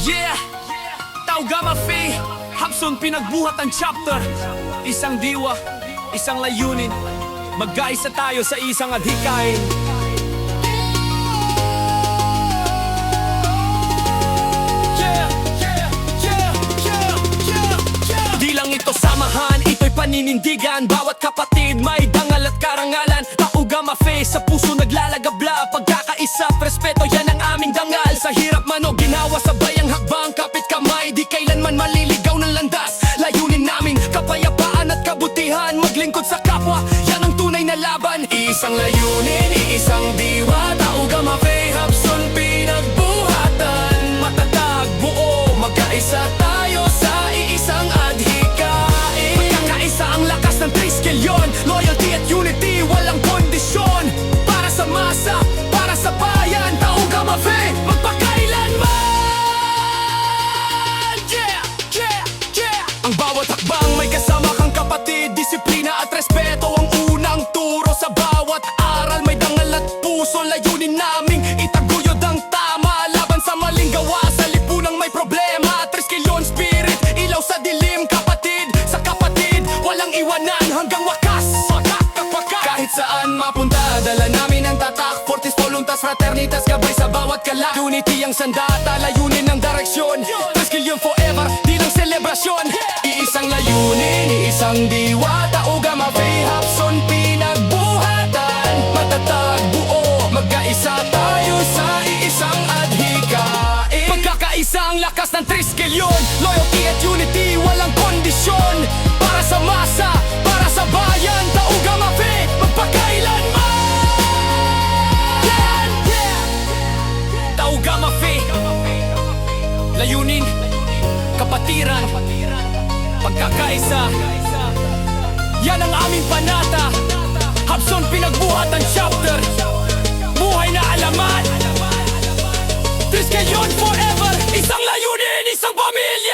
Yeah! Taugama Faye, Hapson pinagbuhat ang chapter. Isang diwa, isang layunin, magkaisa tayo sa isang adhikain. Di lang ito samahan, ito'y paninindigan. Bawat kapatid may dangal at karangalan. Taugama Faye, sa puso naglalagabla. Pagkakaisa, respeto, yan ang aming dangal. Sa hirap man o ginawa, sabay ang hakbang. Kapit kamay, di kailanman maliligaw ng landas. Layunin namin, kapayapaan at kabutihan. Maglingkod sa kapwa, yan ang tunay na laban. Isang layunin, iisang diwa. Taugama Faye, Hapson pinagbuhatan. Matatag, buo, magkaisa tayo sa iisang adhikain. Pagkakaisa ang lakas ng triskelyon. Loyalty at unity, walang kondisyon. Para sa masa, para sa bayan. Taugama Faye, magpakailanman. Yeah, yeah, yeah. Ang bawat hakbang may kasama kang kapatid. Disiplina at respeto ang unang turo. Sa bawat aral may dangal at puso. Layunin naming itaguyod ang tama. Laban sa maling gawa, sa lipunang may problema. Triskelyon spirit, ilaw sa dilim. Kapatid sa kapatid, walang iwanan hanggang wakas. Kahit saan mapunta, dala namin ang tatak. Fortis, voluntas, fraternitas, gabay sa bawat kalak. Unity ang sandata, layunin ang direksyon. Triskelyon forever, di lang selebrasyon. Iisang layunin, iisang diwa. Taugama Faye, Hapson pinagbuhatan. Matatag, buo, magkaisa tayo sa iisang adhikain. Pagkakaisa ang lakas ng triskelyon. Loyalty at unity, walang kondisyon. Para sa masa, para sa bayan. Taugama Faye, magpakailanman. Taugama Faye, layunin, kapatiran, pagkakaisa, yan ang aming panata. Hapson pinagbuhat ang chapter, buhay na alamat. Triskelyon forever, isang layunin, isang pamilya.